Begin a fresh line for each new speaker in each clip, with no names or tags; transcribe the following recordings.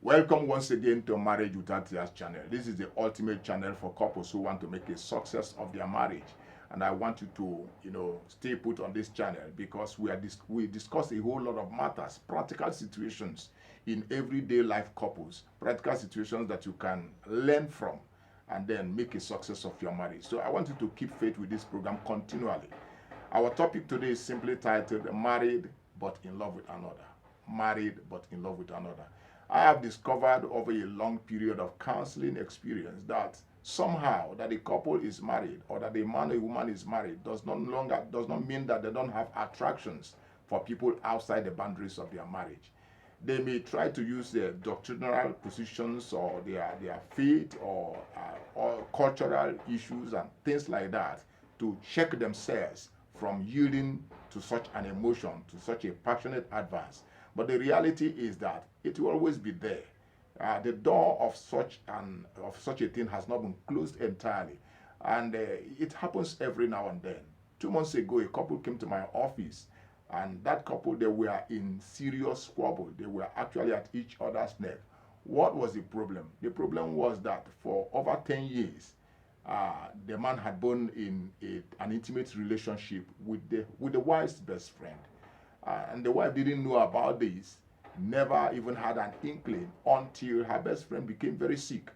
Welcome once again to Marriage Without Tears channel. This is the ultimate channel for couples who want to make a success of their marriage. And I want you to, stay put on this channel because we discuss a whole lot of matters, practical situations in everyday life couples, practical situations that you can learn from and then make a success of your marriage. So I want you to keep faith with this program continually. Our topic today is simply titled Married but in Love with Another. Married but in love with another. I have discovered over a long period of counseling experience that somehow that a couple is married or that a man or a woman is married does not mean that they don't have attractions for people outside the boundaries of their marriage. They may try to use their doctrinal positions or their faith or cultural issues and things like that to check themselves from yielding to such an emotion, to such a passionate advance. But the reality is that it will always be there. The door of such a thing has not been closed entirely, and it happens every now and then. 2 months ago, a couple came to my office, and that couple, they were in serious squabble. They were actually at each other's neck. What was the problem? The problem was that for over 10 years, the man had been in an intimate relationship with the wife's best friend. And the wife didn't know about this, never even had an inkling until her best friend became very sick.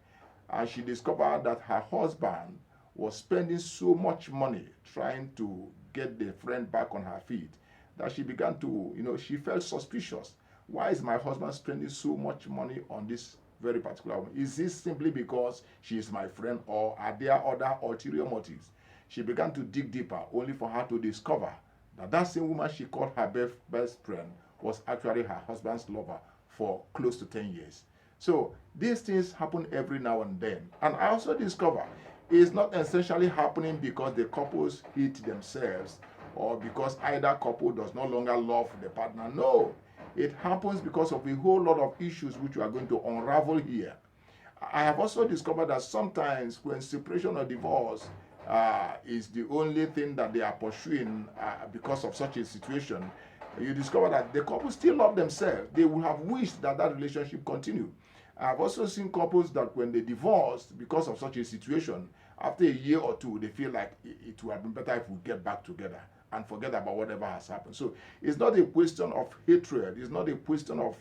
And she discovered that her husband was spending so much money trying to get the friend back on her feet that she began to, she felt suspicious. Why is my husband spending so much money on this very particular woman? Is this simply because she is my friend, or are there other ulterior motives? She began to dig deeper, only for her to discover that same woman she called her best friend was actually her husband's lover for close to 10 years. So these things happen every now and then. And I also discover it's not essentially happening because the couples hate themselves or because either couple does no longer love the partner. No, it happens because of a whole lot of issues which we are going to unravel here. I have also discovered that sometimes when separation or divorce is the only thing that they are pursuing because of such a situation, you discover that the couple still love themselves. They would have wished that relationship continued. I've also seen couples that when they divorced because of such a situation, after a year or two, they feel like it would have been better if we get back together and forget about whatever has happened. So it's not a question of hatred. It's not a question of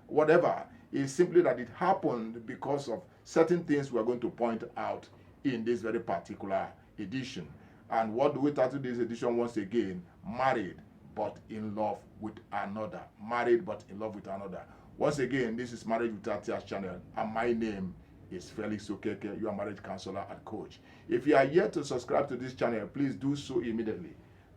whatever. It's simply that it happened because of certain things we are going to point out in this very particular edition. And what do we title this edition once again? Married but in love with another. Married but in love with another. Once again, this is Marriage Without Tears channel, and my name is Felix Okeke, your marriage counselor and coach. If you are yet to subscribe to this channel, please do so immediately.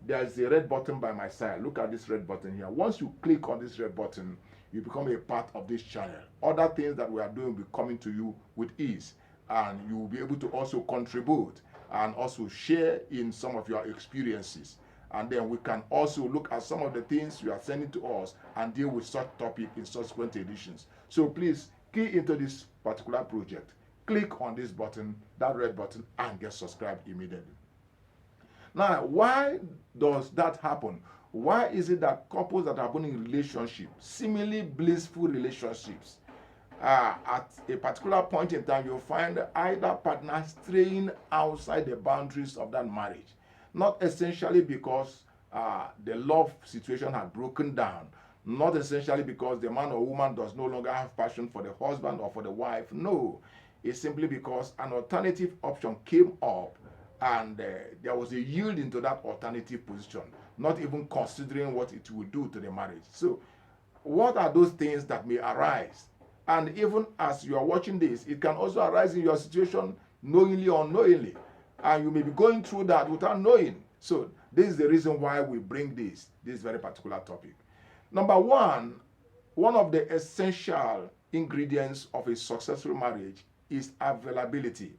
There is a red button by my side. Look at this red button here. Once you click on this red button, you become a part of this channel. Other things that we are doing will be coming to you with ease, and you will be able to also contribute and also share in some of your experiences. And then we can also look at some of the things you are sending to us and deal with such topic in subsequent editions. So please key into this particular project. Click on this button, that red button, and get subscribed immediately. Now, why does that happen? Why is it that couples that are in relationships, seemingly blissful relationships, at a particular point in time, you'll find either partner straying outside the boundaries of that marriage? Not essentially because the love situation had broken down, not essentially because the man or woman does no longer have passion for the husband or for the wife. No, it's simply because an alternative option came up and there was a yielding to that alternative position, not even considering what it would do to the marriage. So what are those things that may arise? And even as you are watching this, it can also arise in your situation knowingly or unknowingly. And you may be going through that without knowing. So this is the reason why we bring this very particular topic. Number one of the essential ingredients of a successful marriage is availability.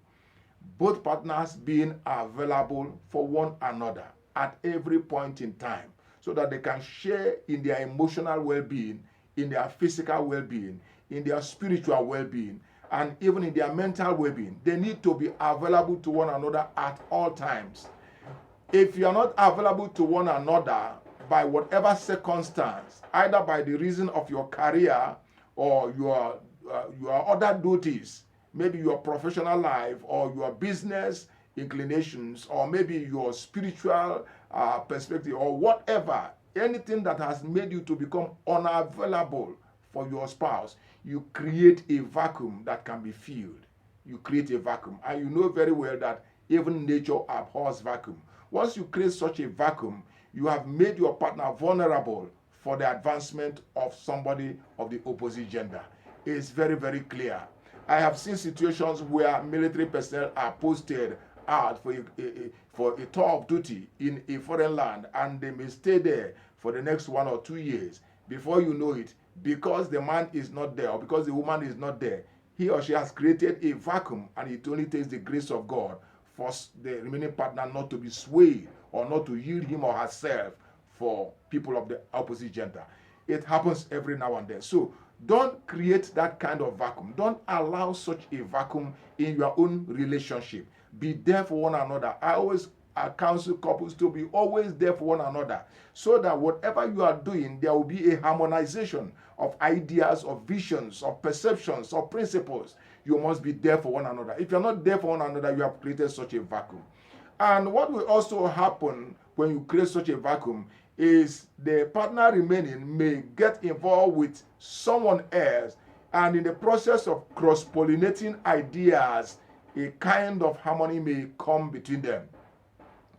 Both partners being available for one another at every point in time so that they can share in their emotional well-being, in their physical well-being, in their spiritual well-being, and even in their mental well-being. They need to be available to one another at all times. If you are not available to one another by whatever circumstance, either by the reason of your career or your your other duties, maybe your professional life or your business inclinations, or maybe your spiritual perspective, or whatever, anything that has made you to become unavailable for your spouse, you create a vacuum that can be filled. You create a vacuum, and you know very well that even nature abhors vacuum. Once you create such a vacuum, you have made your partner vulnerable for the advancement of somebody of the opposite gender. It's very, very clear. I have seen situations where military personnel are posted out for a tour of duty in a foreign land, and they may stay there for the next 1 or 2 years. Before you know it, because the man is not there, or because the woman is not there, he or she has created a vacuum, and it only takes the grace of God for the remaining partner not to be swayed or not to yield him or herself for people of the opposite gender. It happens every now and then. So don't create that kind of vacuum. Don't allow such a vacuum in your own relationship. Be there for one another. I always counsel couples to be always there for one another, so that whatever you are doing, there will be a harmonization of ideas, of visions, of perceptions, of principles. You must be there for one another. If you're not there for one another, you have created such a vacuum. And what will also happen when you create such a vacuum is the partner remaining may get involved with someone else, and in the process of cross-pollinating ideas, a kind of harmony may come between them.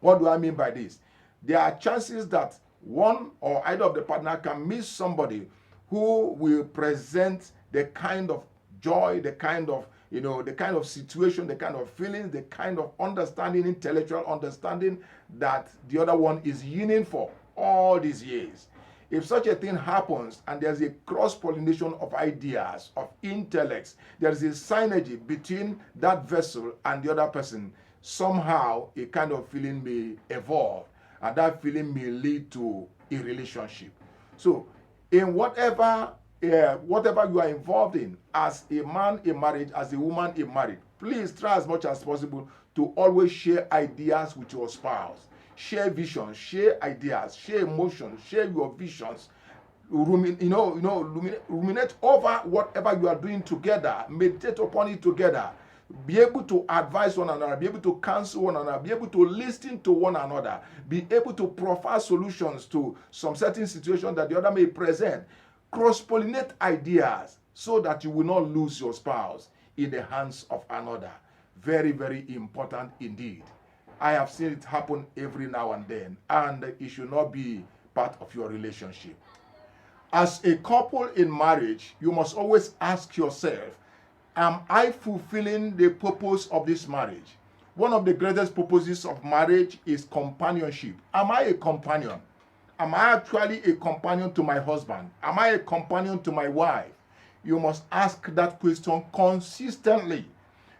What do I mean by this? There are chances that one or either of the partner can meet somebody who will present the kind of joy, the kind of situation, the kind of feelings, the kind of understanding, intellectual understanding that the other one is yearning for all these years. If such a thing happens and there's a cross-pollination of ideas, of intellects, there's a synergy between that vessel and the other person, somehow a kind of feeling may evolve, and that feeling may lead to a relationship. So in whatever you are involved in, as a man in marriage, as a woman in marriage, please try as much as possible to always share ideas with your spouse. Share visions, share ideas, share emotions, share your visions. Ruminate over whatever you are doing together. Meditate upon it together. Be able to advise one another, be able to counsel one another, be able to listen to one another, be able to proffer solutions to some certain situation that the other may present. Cross-pollinate ideas so that you will not lose your spouse in the hands of another. Very, very important indeed. I have seen it happen every now and then, and it should not be part of your relationship. As a couple in marriage, you must always ask yourself, am I fulfilling the purpose of this marriage? One of the greatest purposes of marriage is companionship. Am I a companion? Am I actually a companion to my husband? Am I a companion to my wife? You must ask that question consistently,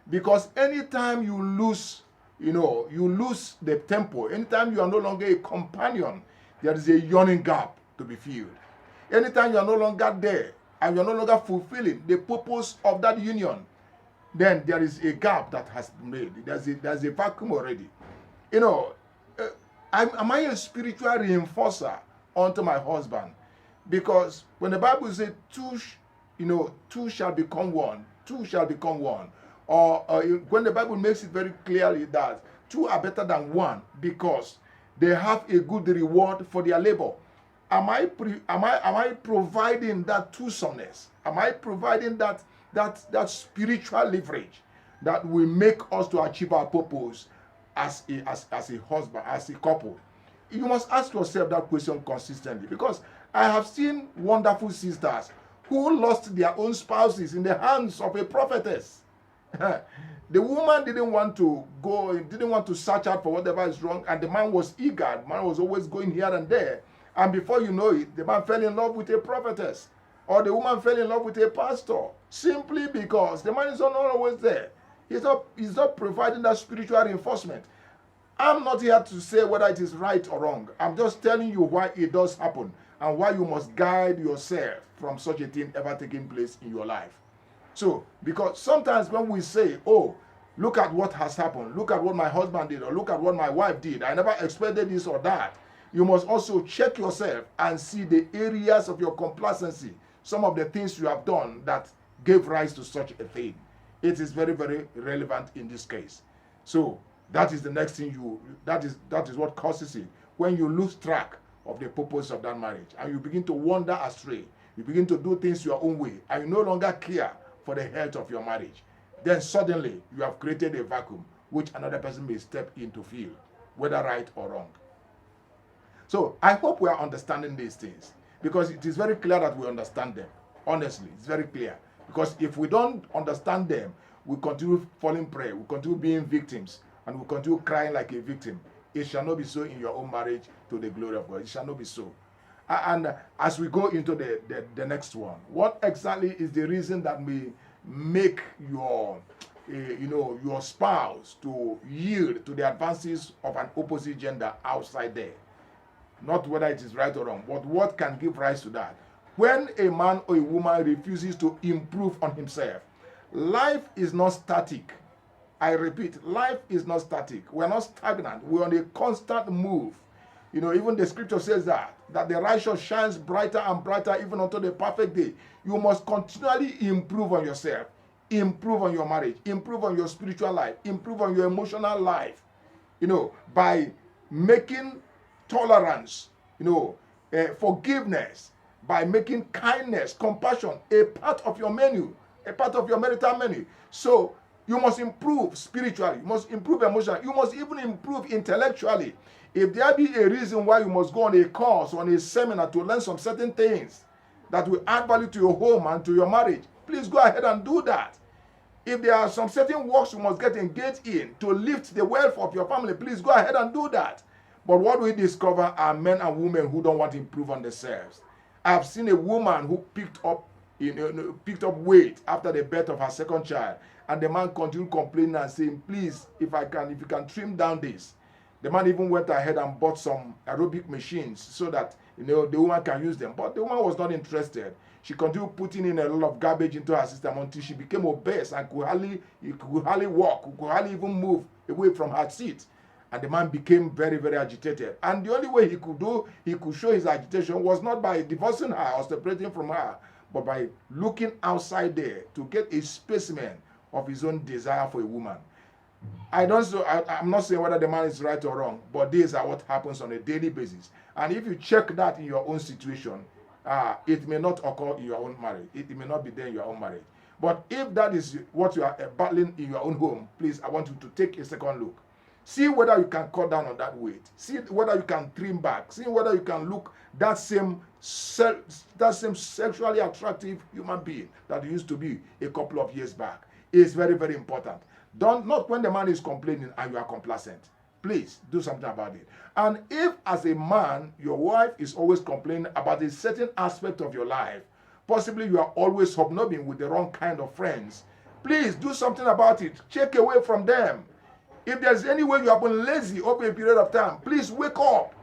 because anytime you lose the tempo, anytime you are no longer a companion, there is a yawning gap to be filled. Anytime you are no longer there and you are no longer fulfilling the purpose of that union, then there is a gap that has been made. There's a vacuum already. Am I a spiritual reinforcer unto my husband? Because when the Bible says two shall become one, or when the Bible makes it very clearly that two are better than one because they have a good reward for their labor. Am I providing that twosomeness? Am I providing that spiritual leverage that will make us to achieve our purpose as a husband, as a couple? You must ask yourself that question consistently, because I have seen wonderful sisters who lost their own spouses in the hands of a prophetess. The woman didn't want to search out for whatever is wrong, and the man was eager. The man was always going here and there. And before you know it, the man fell in love with a prophetess, or the woman fell in love with a pastor, simply because the man is not always there. He's not providing that spiritual reinforcement. I'm not here to say whether it is right or wrong. I'm just telling you why it does happen and why you must guide yourself from such a thing ever taking place in your life. So, because sometimes when we say, oh, look at what has happened, look at what my husband did, or look at what my wife did, I never expected this or that, you must also check yourself and see the areas of your complacency, some of the things you have done that gave rise to such a thing. It is very, very relevant in this case. So that is the next thing that is what causes it. When you lose track of the purpose of that marriage and you begin to wander astray, you begin to do things your own way, and you no longer care for the health of your marriage, then suddenly you have created a vacuum which another person may step in to fill, whether right or wrong. So I hope we are understanding these things, because it is very clear that we understand them. Honestly, it's very clear. Because if we don't understand them, we continue falling prey, we continue being victims, and we continue crying like a victim. It shall not be so in your own marriage, to the glory of God. It shall not be so. And as we go into the next one, what exactly is the reason that may make your spouse to yield to the advances of an opposite gender outside there? Not whether it is right or wrong, but what can give rise to that? When a man or a woman refuses to improve on himself, life is not static. I repeat, life is not static. We're not stagnant. We're on a constant move. Even the scripture says that the righteous shines brighter and brighter even unto the perfect day. You must continually improve on yourself, improve on your marriage, improve on your spiritual life, improve on your emotional life, by making tolerance, forgiveness, by making kindness, compassion a part of your menu, a part of your marital menu. So you must improve spiritually, you must improve emotionally, you must even improve intellectually. If there be a reason why you must go on a course, on a seminar to learn some certain things that will add value to your home and to your marriage, please go ahead and do that. If there are some certain works you must get engaged in to lift the wealth of your family, please go ahead and do that. But what we discover are men and women who don't want to improve on themselves. I've seen a woman who picked up weight after the birth of her second child, and the man continued complaining and saying, please, if you can trim down this. The man even went ahead and bought some aerobic machines so that the woman can use them. But the woman was not interested. She continued putting in a lot of garbage into her system until she became obese and could hardly walk, could hardly even move away from her seat. And the man became very, very agitated. And the only way he could show his agitation was not by divorcing her or separating from her, but by looking outside there to get a specimen of his own desire for a woman. I'm not saying whether the man is right or wrong, but these are what happens on a daily basis. And if you check that in your own situation, it may not occur in your own marriage. It may not be there in your own marriage. But if that is what you are battling in your own home, please, I want you to take a second look. See whether you can cut down on that weight. See whether you can trim back. See whether you can look that same sexually attractive human being that you used to be a couple of years back. It's very, very important. Not when the man is complaining and you are complacent. Please do something about it. And if as a man, your wife is always complaining about a certain aspect of your life, possibly you are always hobnobbing with the wrong kind of friends, please do something about it. Check away from them. If there's any way you have been lazy over a period of time, please wake up.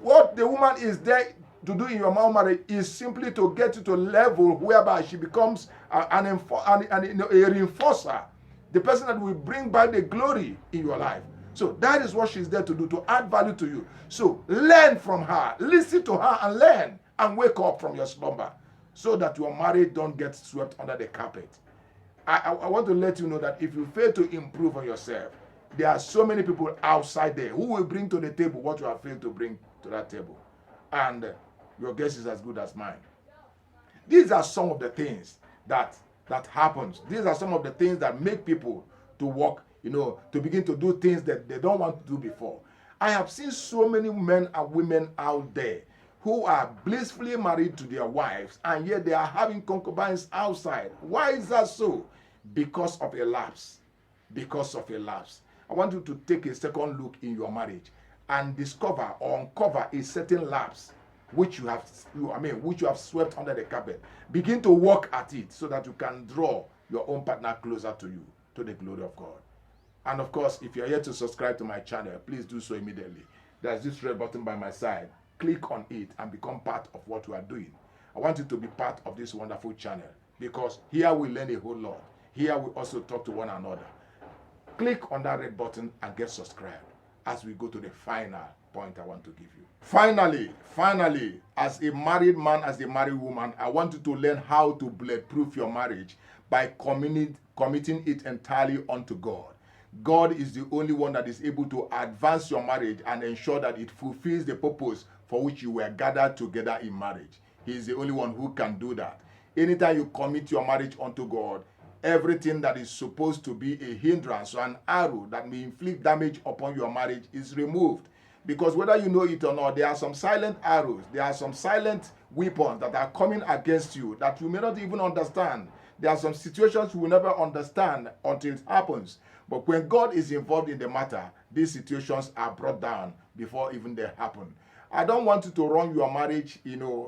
What the woman is there to do in your marriage is simply to get you to a level whereby she becomes a reinforcer, the person that will bring back the glory in your life. So that is what she's there to do, to add value to you. So learn from her, listen to her and learn, and wake up from your slumber so that your marriage don't get swept under the carpet. I want to let you know that if you fail to improve on yourself, there are so many people outside there who will bring to the table what you have failed to bring to that table. And your guess is as good as mine. These are some of the things that happens. These are some of the things that make people to walk, to begin to do things that they don't want to do before. I have seen so many men and women out there who are blissfully married to their wives, and yet they are having concubines outside. Why is that so? Because of a lapse. Because of a lapse. I want you to take a second look in your marriage and discover or uncover a certain lapse which you have swept under the carpet. Begin to work at it so that you can draw your own partner closer to you, to the glory of God. And of course, if you're here to subscribe to my channel, please do so immediately. There's this red button by my side. Click on it and become part of what we are doing. I want you to be part of this wonderful channel, because here we learn a whole lot. Here we also talk to one another. Click on that red button and get subscribed as we go to the final point I want to give you. Finally, as a married man, as a married woman, I want you to learn how to bulletproof your marriage by committing it entirely unto God. God is the only one that is able to advance your marriage and ensure that it fulfills the purpose for which you were gathered together in marriage. He is the only one who can do that. Anytime you commit your marriage unto God, everything that is supposed to be a hindrance or an arrow that may inflict damage upon your marriage is removed. Because whether you know it or not, there are some silent arrows, there are some silent weapons that are coming against you that you may not even understand. There are some situations you will never understand until it happens. But when God is involved in the matter, these situations are brought down before even they happen. I don't want you to run your marriage,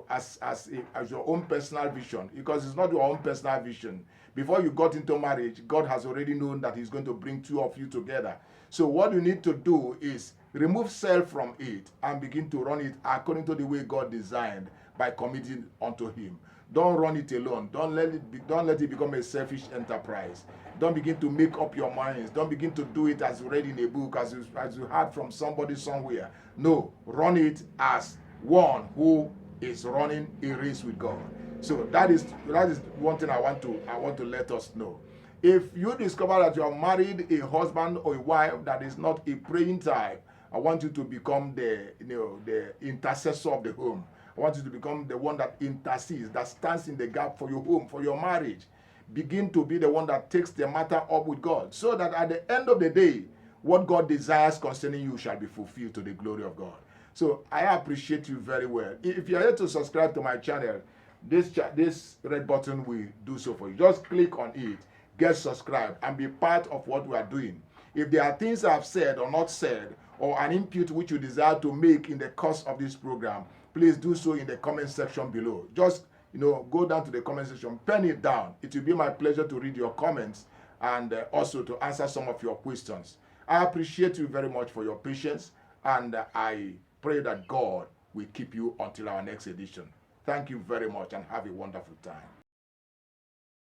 as your own personal vision, because it's not your own personal vision. Before you got into marriage, God has already known that he's going to bring two of you together. So what you need to do is remove self from it and begin to run it according to the way God designed by committing unto him. Don't run it alone. Don't let it become a selfish enterprise. Don't begin to make up your minds. Don't begin to do it as you read in a book, as you heard from somebody somewhere. No, run it as one who is running a race with God. So that is one thing I want to let us know. If you discover that you have married a husband or a wife that is not a praying type, I want you to become the intercessor of the home. I want you to become the one that intercedes, that stands in the gap for your home, for your marriage. Begin to be the one that takes the matter up with God, so that at the end of the day, what God desires concerning you shall be fulfilled to the glory of God. So I appreciate you very well. If you are here to subscribe to my channel, this red button will do so for you. Just click on it, get subscribed, and be part of what we are doing. If there are things I have said or not said, or an input which you desire to make in the course of this program, please do so in the comment section below. Just go down to the comment section, pen it down. It will be my pleasure to read your comments and also to answer some of your questions. I appreciate you very much for your patience, and I pray that God will keep you until our next edition. Thank you very much and have a wonderful time.